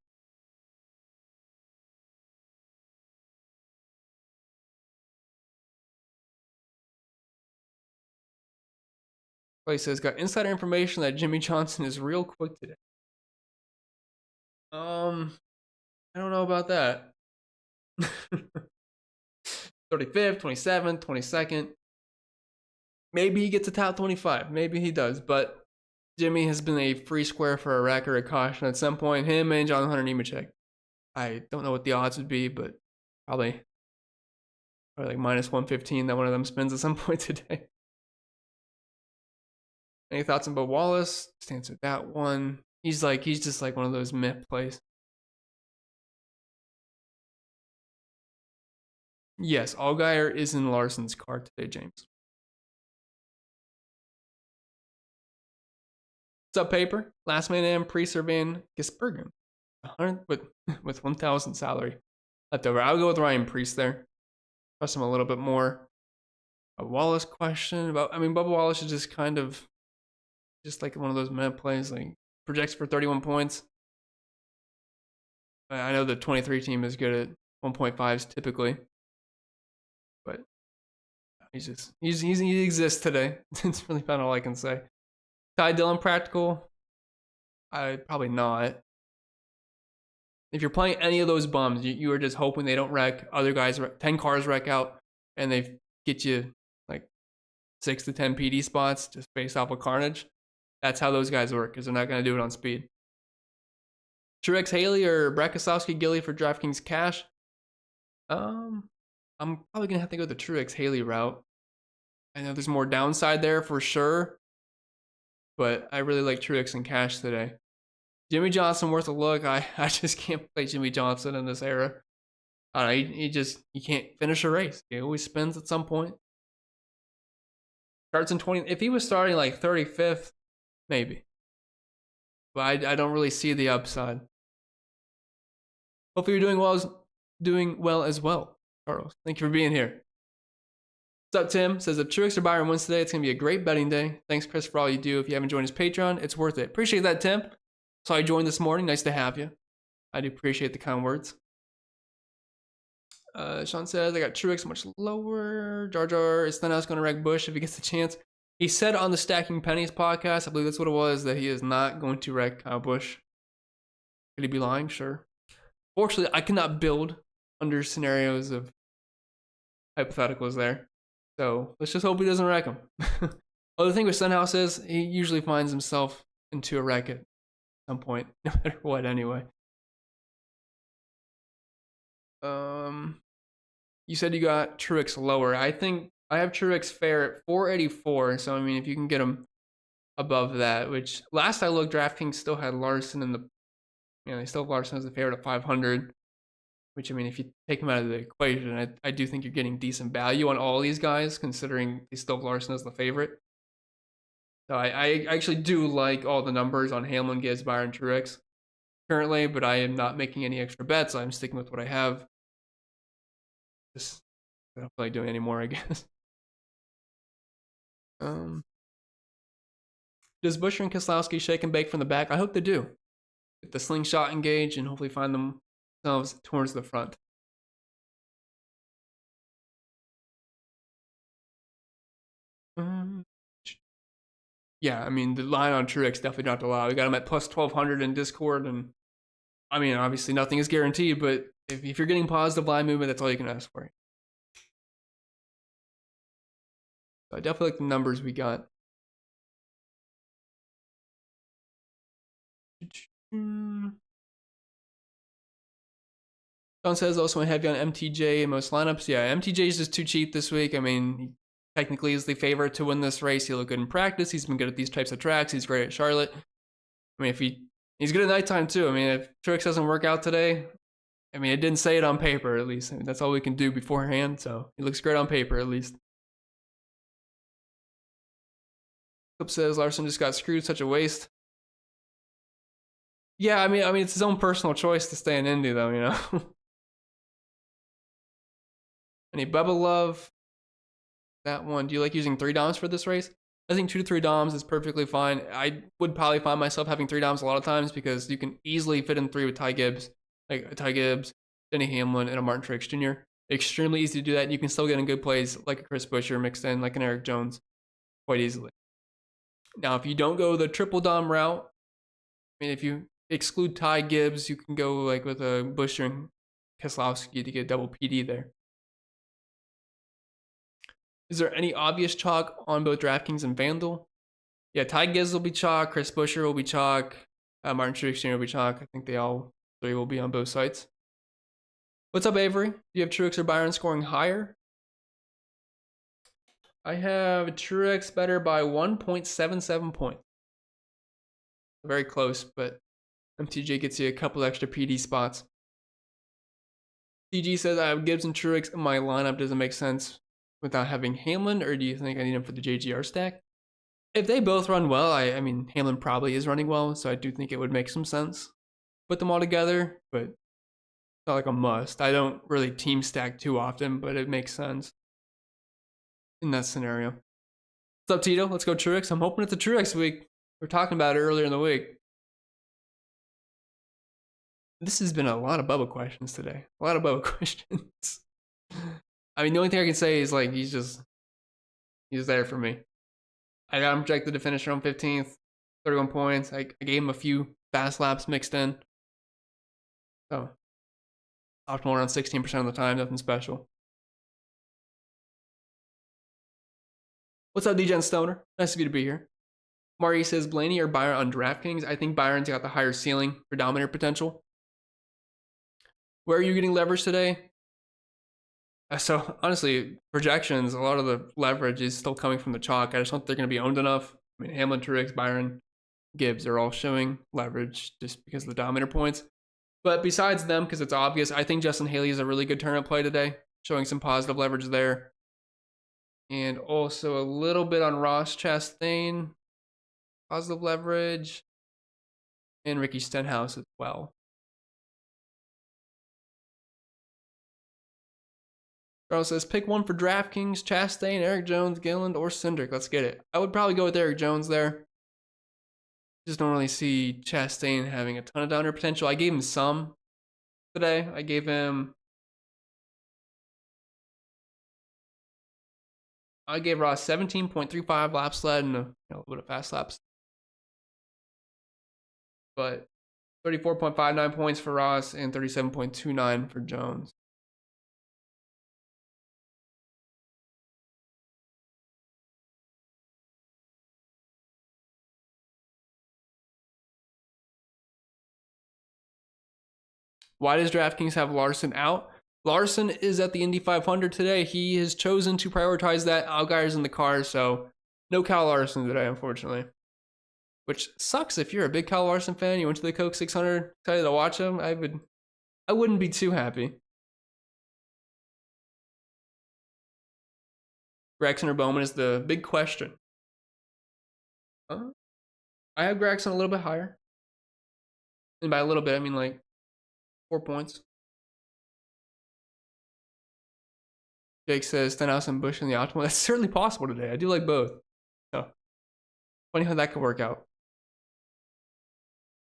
Clay says, got insider information that Jimmy Johnson is real quick today. I don't know about that. 35th, 27th, 22nd. Maybe he gets a top 25. Maybe he does. But Jimmy has been a free square for a wreck or a caution at some point. Him and John Hunter Nemechek. I don't know what the odds would be, but probably like minus 115 that one of them spins at some point today. Any thoughts on Bo Wallace? Just answer that one. He's just like one of those meh plays. Yes, Allgaier is in Larson's car today, James. What's up, Paper? Last man in, Priester Van Gisbergen. 100 with 1,000 salary left over. I'll go with Ryan Priest there. Trust him a little bit more. A Wallace question about, Bubba Wallace is just kind of just like one of those meh plays, like projects for 31 points. I know the 23 team is good at 1.5s typically, but He exists today. It's really about all I can say. Ty Dillon practical? I probably not. If you're playing any of those bums, you are just hoping they don't wreck. Other guys, 10 cars wreck out, and they get you like 6 to 10 PD spots just based off of carnage. That's how those guys work, because they're not going to do it on speed. Truex Haley or Brett Keselowski Gilly for DraftKings cash? I'm probably going to have to go the Truex Haley route. I know there's more downside there for sure, but I really like Truex and cash today. Jimmy Johnson worth a look. I just can't play Jimmy Johnson in this era. I don't know, he can't finish a race. He always spins at some point. Starts in 20. If he was starting like 35th, maybe. But I don't really see the upside. Hopefully you're doing well as well, Carlos. Thank you for being here. What's up, Tim? Says if Truex or Byron wins today, it's going to be a great betting day. Thanks, Chris, for all you do. If you haven't joined his Patreon, it's worth it. Appreciate that, Tim. So I joined this morning. Nice to have you. I do appreciate the kind words. Sean says, I got Truex much lower. Jar Jar is Stenhouse going to wreck Busch if he gets the chance. He said on the Stacking Pennies podcast, I believe that's what it was, that he is not going to wreck Kyle Busch. Could he be lying? Sure. Fortunately, I cannot build under scenarios of hypotheticals there. So let's just hope he doesn't wreck him. Other thing with Stenhouse is he usually finds himself into a wreck at some point, no matter what anyway. You said you got Truex lower. I think I have Truex fair at 484. So I mean, if you can get him above that, which last I looked, DraftKings still had Larson in the, they still have Larson as the favorite at 500. Which I mean, if you take him out of the equation, I do think you're getting decent value on all these guys, considering they still have Larson as the favorite. So I actually do like all the numbers on Hamlin, Gibbs, Byron, Truex currently, but I am not making any extra bets. I'm sticking with what I have. Just I don't feel like doing any more, I guess. Does Buescher and Keselowski shake and bake from the back? I hope they do. Get the slingshot engaged and hopefully find themselves towards the front. Yeah, I mean, the line on Truex definitely not allowed. We got him at plus 1200 in Discord, and I mean, obviously nothing is guaranteed, but if you're getting positive line movement, that's all you can ask for. So I definitely like the numbers we got. John says also want to have you on MTJ in most lineups. Yeah, MTJ is just too cheap this week. I mean, he technically is the favorite to win this race. He looked good in practice. He's been good at these types of tracks. He's great at Charlotte. I mean, if he's good at nighttime too. I mean, if Truex doesn't work out today, I mean, it didn't say it on paper at least. I mean, that's all we can do beforehand. So he looks great on paper at least. Clip says Larson just got screwed. Such a waste. Yeah, I mean, it's his own personal choice to stay in Indy, though. You know. Any Bubba love? That one. Do you like using 3 DOMs for this race? I think 2 to 3 DOMs is perfectly fine. I would probably find myself having 3 DOMs a lot of times because you can easily fit in 3 with Ty Gibbs, Denny Hamlin, and a Martin Truex Jr. Extremely easy to do that. And you can still get in good plays like a Chris Buescher mixed in, like an Eric Jones, quite easily. Now, if you don't go the triple DOM route, I mean, if you exclude Ty Gibbs, you can go like with a Buescher and Keselowski to get double PD there. Is there any obvious chalk on both DraftKings and FanDuel? Yeah, Ty Gibbs will be chalk. Chris Buescher will be chalk. Martin Truex Jr. will be chalk. I think they all 3 will be on both sites. What's up, Avery? Do you have Truex or Byron scoring higher? I have Truex better by 1.77 points. Very close, but MTJ gets you a couple extra PD spots. CG says I have Gibbs and Truex in my lineup. Doesn't make sense without having Hamlin, or do you think I need him for the JGR stack? If they both run well, I mean, Hamlin probably is running well, so I do think it would make some sense. Put them all together, but it's not like a must. I don't really team stack too often, but it makes sense in that scenario. What's up, Tito? Let's go Truex. I'm hoping it's a Truex week. We were talking about it earlier in the week. This has been a lot of Bubba questions today. A lot of Bubba questions. I mean, the only thing I can say is like he's just He's there for me. I got him projected to finish around 15th, 31 points. I gave him a few fast laps mixed in. So, optimal around 16% of the time, nothing special. What's up, DJ Stoner? Nice of you to be here. Mari says, Blaney or Byron on DraftKings? I think Byron's got the higher ceiling for dominator potential. Where are you getting leverage today? So, honestly, projections, a lot of the leverage is still coming from the chalk. I just don't think they're going to be owned enough. I mean, Hamlin, Truex, Byron, Gibbs are all showing leverage just because of the dominator points. But besides them, because it's obvious, I think Justin Haley is a really good tournament play today, showing some positive leverage there. And also a little bit on Ross Chastain, positive leverage, and Ricky Stenhouse as well. Charles says, pick one for DraftKings, Chastain, Eric Jones, Gilliland, or Cindric. Let's get it. I would probably go with Eric Jones there. Just don't really see Chastain having a ton of downer potential. I gave him some today. I gave Ross 17.35 laps led and a little bit of fast laps. But 34.59 points for Ross and 37.29 for Jones. Why does DraftKings have Larson out? Larson is at the Indy 500 today. He has chosen to prioritize that. Allgaier's in the car, so no Kyle Larson today, unfortunately. Which sucks if you're a big Kyle Larson fan. You went to the Coke 600, excited to watch him. I wouldn't be too happy. Gregson or Bowman is the big question. I have Gregson a little bit higher. And by a little bit, I mean like 4 points. Jake says Stenhouse and Busch in the optimal. That's certainly possible today. I do like both. So, funny how that could work out.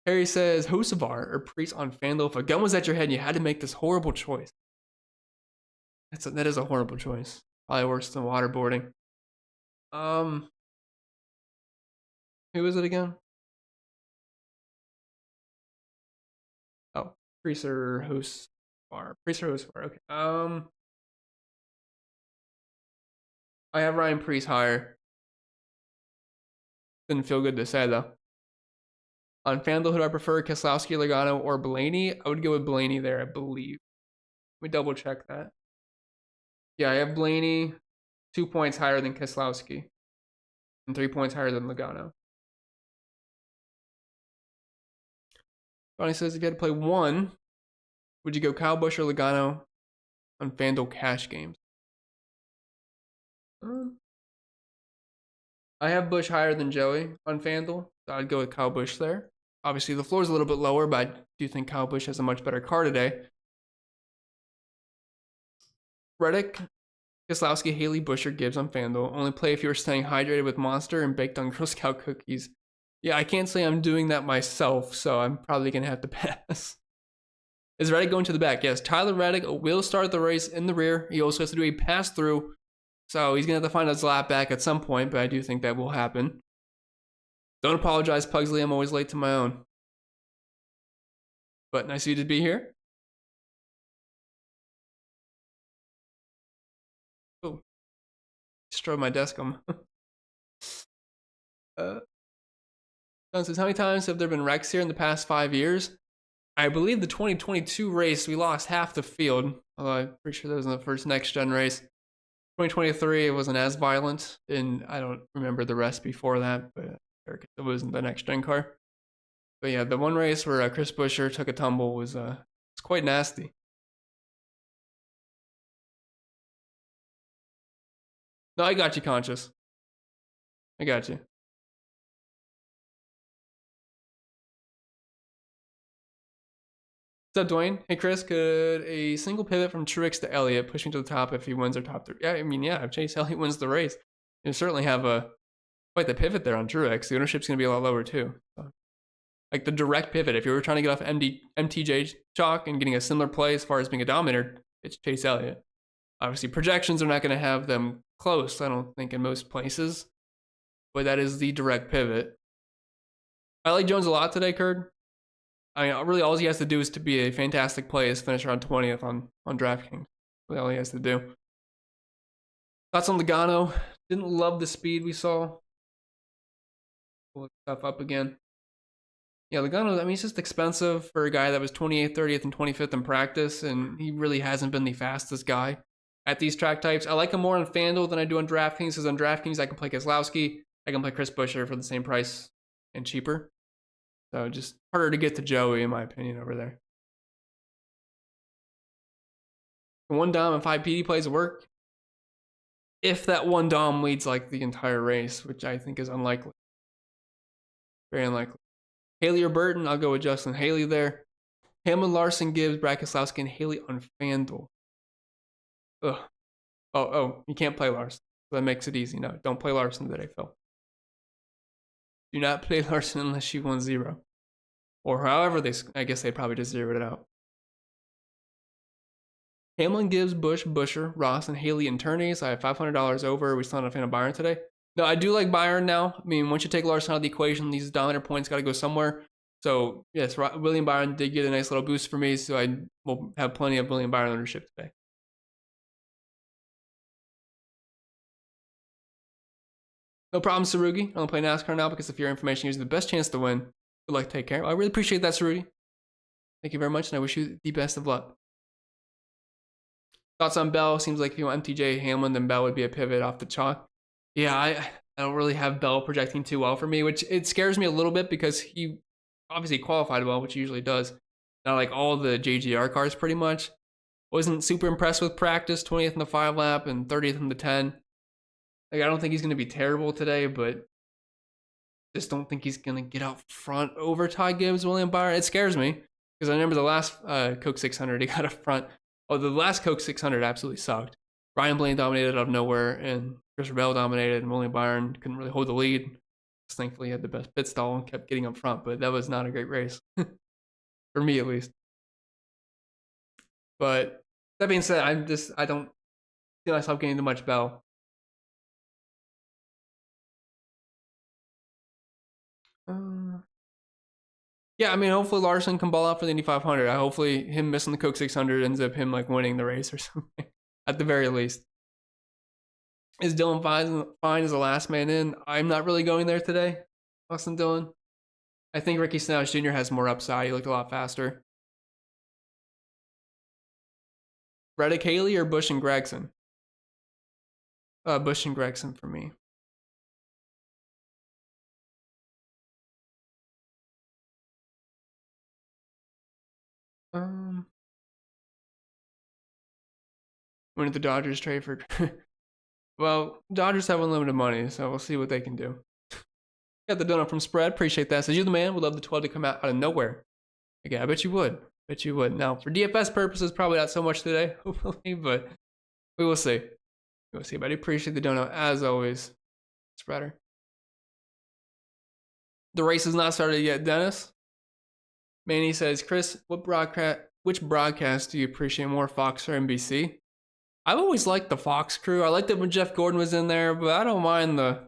Harry says Hocevar or Priest on FanDuel. If a gun was at your head and you had to make this horrible choice. That is a horrible choice. Probably worse than waterboarding. Who is it again? Oh, Priest or Hocevar. Priest or Hocevar. Okay. I have Ryan Priest higher. Didn't feel good to say though. On FanDuel, who do I prefer? Keselowski, Logano, or Blaney? I would go with Blaney there, I believe. Let me double check that. Yeah, I have Blaney 2 points higher than Keselowski and 3 points higher than Logano. Bonnie says, if you had to play one, would you go Kyle Busch or Logano on FanDuel cash games? I have Busch higher than Joey on FanDuel, so I'd go with Kyle Busch there. Obviously, the floor is a little bit lower, but I do think Kyle Busch has a much better car today. Reddick, Keselowski, Haley, Busch, or Gibbs on FanDuel. Only play if you're staying hydrated with Monster and baked on Girl Scout cookies. Yeah, I can't say I'm doing that myself, so I'm probably going to have to pass. Is Reddick going to the back? Yes, Tyler Reddick will start the race in the rear. He also has to do a pass-through, so he's going to have to find his lap back at some point, but I do think that will happen. Don't apologize, Pugsley. I'm always late to my own. But nice of you to be here. Oh, destroyed my desk. John says, how many times have there been wrecks here in the past 5 years? I believe the 2022 race, we lost half the field. Although I'm pretty sure that was in the first next-gen race. 2023, it wasn't as violent, and I don't remember the rest before that, but it wasn't the next-gen car. But yeah, the one race where Chris Buescher took a tumble was it's quite nasty. No, I got you, Conscious. I got you. What's up, Dwayne? Hey, Chris, could a single pivot from Truex to Elliott pushing to the top if he wins or top 3? Yeah, I mean, yeah, if Chase Elliott wins the race, you certainly have quite the pivot there on Truex. The ownership's going to be a lot lower, too. So, like the direct pivot, if you were trying to get off MTJ chalk and getting a similar play as far as being a dominator, it's Chase Elliott. Obviously, projections are not going to have them close, I don't think, in most places. But that is the direct pivot. I like Jones a lot today, Kurt. I mean, really, all he has to do is to be a fantastic play is finish around 20th on DraftKings. Really, all he has to do. Thoughts on Logano? Didn't love the speed we saw. Pull stuff up again. Yeah, Logano, I mean, he's just expensive for a guy that was 28th, 30th, and 25th in practice, and he really hasn't been the fastest guy at these track types. I like him more on FanDuel than I do on DraftKings, because on DraftKings, I can play Keselowski, I can play Chris Buescher for the same price and cheaper. So just harder to get to Joey, in my opinion, over there. One Dom and 5 PD plays work. If that one Dom leads like the entire race, which I think is unlikely. Very unlikely. Haley or Burton, I'll go with Justin Haley there. Hamlin, Larson, Gibbs, Brad Keselowski, and Haley on FanDuel. Ugh. Oh, you can't play Larson. So that makes it easy. No, don't play Larson today, Phil. Do not play Larson unless you won 0. Or however I guess they probably just zeroed it out. Hamlin, Gibbs, Busch, Buescher, Ross, and Haley in turnies. I have $500 over. Are we still not a fan of Byron today? No, I do like Byron now. I mean, once you take Larson out of the equation, these dominator points got to go somewhere. So, yes, William Byron did get a nice little boost for me, so I will have plenty of William Byron ownership today. No problem, Sarugi. I don't play NASCAR now because if your information gives you the best chance to win, good luck, take care. I really appreciate that, Sarugi. Thank you very much, and I wish you the best of luck. Thoughts on Bell? Seems like if you want MTJ Hamlin, then Bell would be a pivot off the chalk. Yeah, I don't really have Bell projecting too well for me, which it scares me a little bit because he obviously qualified well, which he usually does. Now, like all the JGR cars pretty much. Wasn't super impressed with practice, 20th in the 5 lap and 30th in the 10. Like, I don't think he's going to be terrible today, but just don't think he's going to get out front over Ty Gibbs, William Byron. It scares me because I remember the last Coke 600, he got up front. Oh, the last Coke 600 absolutely sucked. Ryan Blaney dominated out of nowhere, and Chris Bell dominated, and William Byron couldn't really hold the lead. Just thankfully, he had the best pit stall and kept getting up front, but that was not a great race. For me, at least. But that being said, I don't see myself getting too much Bell. Yeah, I mean, hopefully Larson can ball out for the Indy 500. Hopefully him missing the Coke 600 ends up him like winning the race or something, at the very least. Is Dylan fine as the last man in? I'm not really going there today, Austin Dillon. I think Ricky Stenhouse Jr. has more upside. He looked a lot faster. Reddick Haley or Busch and Gregson? Busch and Gregson for me. When did the Dodgers trade for? Well, Dodgers have unlimited money, so we'll see what they can do. Got the donut from Spread. Appreciate that. Says, you the man. Would love the 12 to come out of nowhere. Okay, I bet you would. Bet you would. Now, for DFS purposes, probably not so much today, hopefully, but we will see. We will see. But I do appreciate the donut, as always, Spreader. The race has not started yet, Dennis. Manny says, Chris, which broadcast do you appreciate more, Fox or NBC? I've always liked the Fox crew. I liked it when Jeff Gordon was in there, but I don't mind the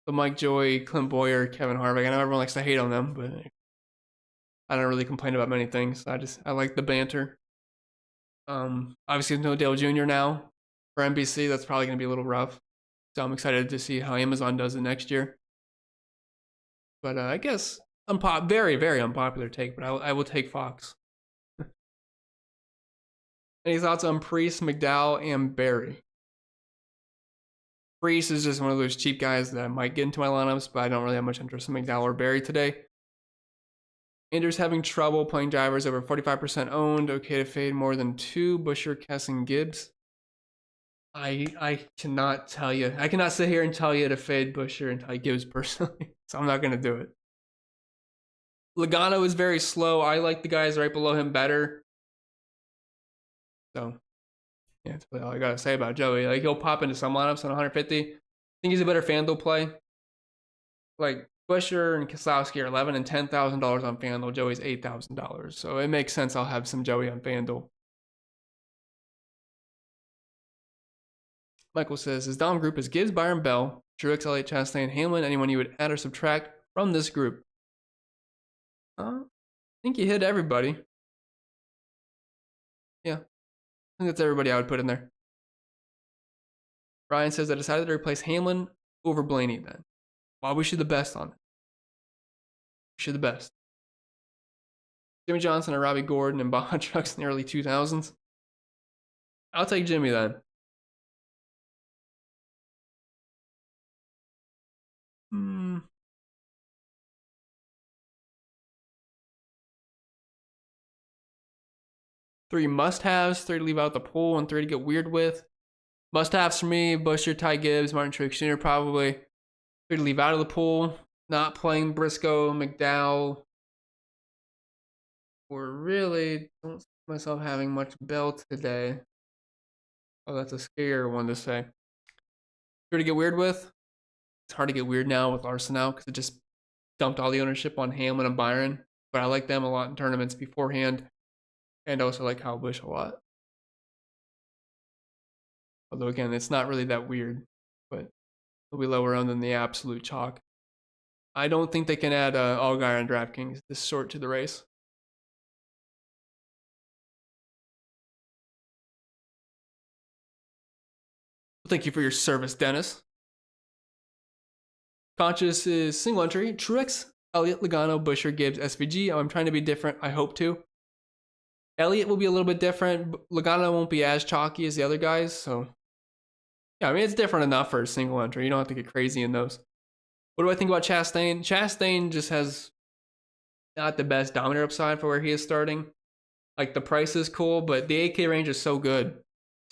Mike Joey, Clint Boyer, Kevin Harvick. I know everyone likes to hate on them, but I don't really complain about many things. I like the banter. Obviously, no Dale Jr. now for NBC. That's probably going to be a little rough. So I'm excited to see how Amazon does it next year. But I guess very, very unpopular take, but I will take Fox. Any thoughts on Priest, McDowell, and Barry? Priest is just one of those cheap guys that I might get into my lineups, but I don't really have much interest in McDowell or Barry today. Andrew's having trouble playing drivers over 45% owned. Okay to fade more than 2. Buescher, Kess, and Gibbs. I cannot tell you. I cannot sit here and tell you to fade Buescher and Ty Gibbs personally, so I'm not going to do it. Logano is very slow. I like the guys right below him better. So, yeah, that's really all I got to say about Joey. Like, he'll pop into some lineups on 150. I think he's a better FanDuel play. Like, Buescher and Keselowski are $11,000 and $10,000 on FanDuel. Joey's $8,000. So it makes sense I'll have some Joey on FanDuel. Michael says, his Dom group is Gibbs, Byron, Bell, Truex, Elliott, Chastain, Hamlin. Anyone you would add or subtract from this group? I think you hit everybody. Yeah, I think that's everybody I would put in there. Ryan says, I decided to replace Hamlin over Blaney then. Why was she the best on it? She the best. Jimmy Johnson or Robbie Gordon and Baja Trucks in the early 2000s. I'll take Jimmy then. Three must-haves, three to leave out the pool, and three to get weird with. Must-haves for me, Busher, Ty Gibbs, Martin Truex Jr. probably. Three to leave out of the pool. Not playing Briscoe, McDowell. Or really, don't see myself having much Bell today. Oh, that's a scarier one to say. Three to get weird with. It's hard to get weird now with Larson out because it just dumped all the ownership on Hamlin and Byron. But I like them a lot in tournaments beforehand. And also like Kyle Busch a lot. Although again, it's not really that weird, but it'll be lower on than the absolute chalk. I don't think they can add Allgaier on DraftKings this short to the race. Thank you for your service, Dennis. Conscious is single entry. Truex, Elliott, Logano, Busher, Gibbs, SVG. I'm trying to be different. I hope to. Elliott will be a little bit different. Logano won't be as chalky as the other guys. So, yeah, I mean, it's different enough for a single entry. You don't have to get crazy in those. What do I think about Chastain? Chastain just has not the best dominator upside for where he is starting. Like, the price is cool, but the 8K range is so good.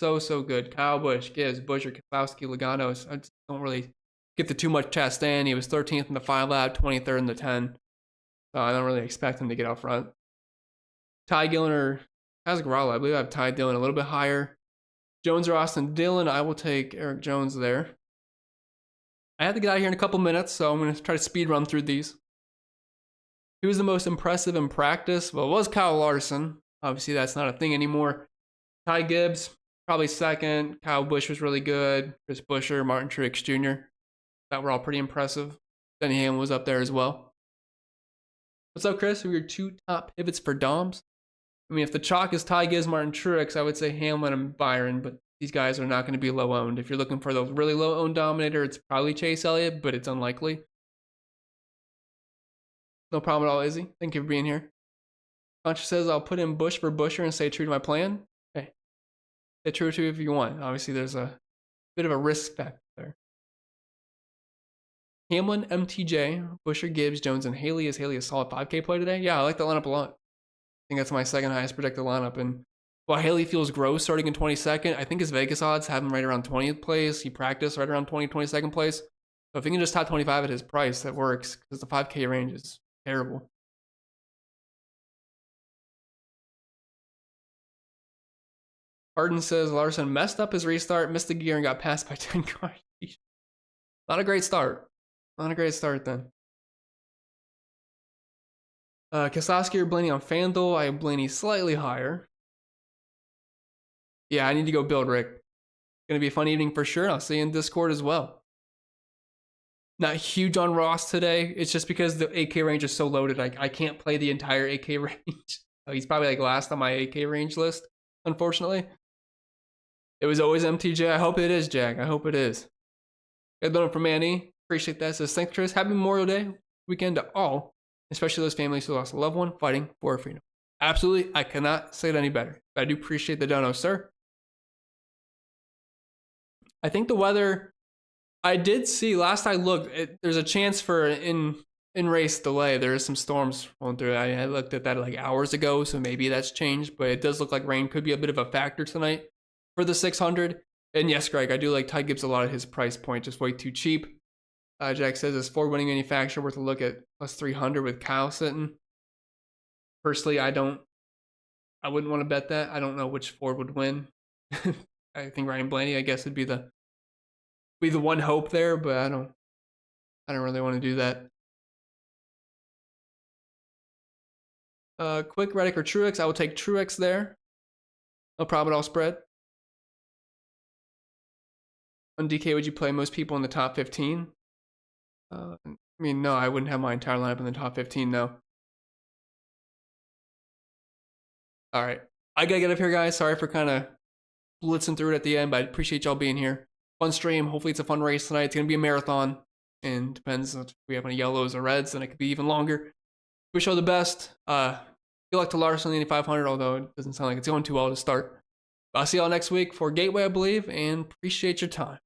So good. Kyle Busch, Gibbs, Busher, Keselowski, Logano. I just don't really get to too much Chastain. He was 13th in the 5 lap, 23rd in the 10. So I don't really expect him to get out front. Ty Dillon or Asgarala. I believe I have Ty Dillon a little bit higher. Jones or Austin Dillon. I will take Eric Jones there. I have to get out of here in a couple minutes, so I'm going to try to speed run through these. Who was the most impressive in practice? Well, it was Kyle Larson. Obviously, that's not a thing anymore. Ty Gibbs, probably second. Kyle Busch was really good. Chris Busher, Martin Truex Jr. That were all pretty impressive. Denny Hamlin was up there as well. What's up, Chris? Who are your two top pivots for Doms? I mean, if the chalk is Ty Gibbs, Martin Truex, I would say Hamlin and Byron, but these guys are not going to be low owned. If you're looking for the really low owned dominator, it's probably Chase Elliott, but it's unlikely. No problem at all, Izzy. Thank you for being here. Concha says I'll put in Bush for Busher and stay true to my plan. Hey, stay true to it if you want. Obviously, there's a bit of a risk factor there. Hamlin, MTJ, Busher, Gibbs, Jones, and Haley. Is Haley a solid 5K play today? Yeah, I like that lineup a lot. I think that's my second highest projected lineup. And while Haley feels gross starting in 22nd, I think his Vegas odds have him right around 20th place. He practiced right around 22nd place. So if he can just top 25 at his price, that works because the 5K range is terrible. Harden says Larson messed up his restart, missed the gear, and got passed by 10 cars. Not a great start. Not a great start then. Keselowski or Blaney on FanDuel. I have Blaney slightly higher. Yeah, I need to go build Rick. It's going to be a fun evening for sure. I'll see you in Discord as well. Not huge on Ross today. It's just because the 8K range is so loaded. I can't play the entire 8K range. He's probably like last on my 8K range list, unfortunately. It was always MTJ. I hope it is, Jack. I hope it is. Good one from Manny. Appreciate that. Says, thanks, Chris. Happy Memorial Day weekend to all, especially those families who lost a loved one fighting for freedom. Absolutely. I cannot say it any better. I do appreciate the dono, sir. I think the weather, I did see, last I looked, there's a chance for in-race delay. There is some storms rolling through. I looked at that like hours ago, so maybe that's changed, but it does look like rain could be a bit of a factor tonight for the 600. And yes, Greg, I do like Ty Gibbs a lot at his price point, just way too cheap. Jack says, is Ford winning manufacturer worth a look at plus 300 with Kyle sitting? Personally, I wouldn't want to bet that. I don't know which Ford would win. I think Ryan Blaney, I guess, would be the one hope there, but I don't really want to do that. Quick, Reddick or Truex? I will take Truex there. No problem at all, spread. On DK, would you play most people in the top 15? I mean, no, I wouldn't have my entire lineup in the top 15, no. All right. I gotta get up here, guys. Sorry for kind of blitzing through it at the end, but I appreciate y'all being here. Fun stream. Hopefully it's a fun race tonight. It's gonna be a marathon, and depends if we have any yellows or reds, then it could be even longer. Wish y'all the best. Good luck to Larson in the 500, although it doesn't sound like it's going too well to start. I'll see y'all next week for Gateway, I believe, and appreciate your time.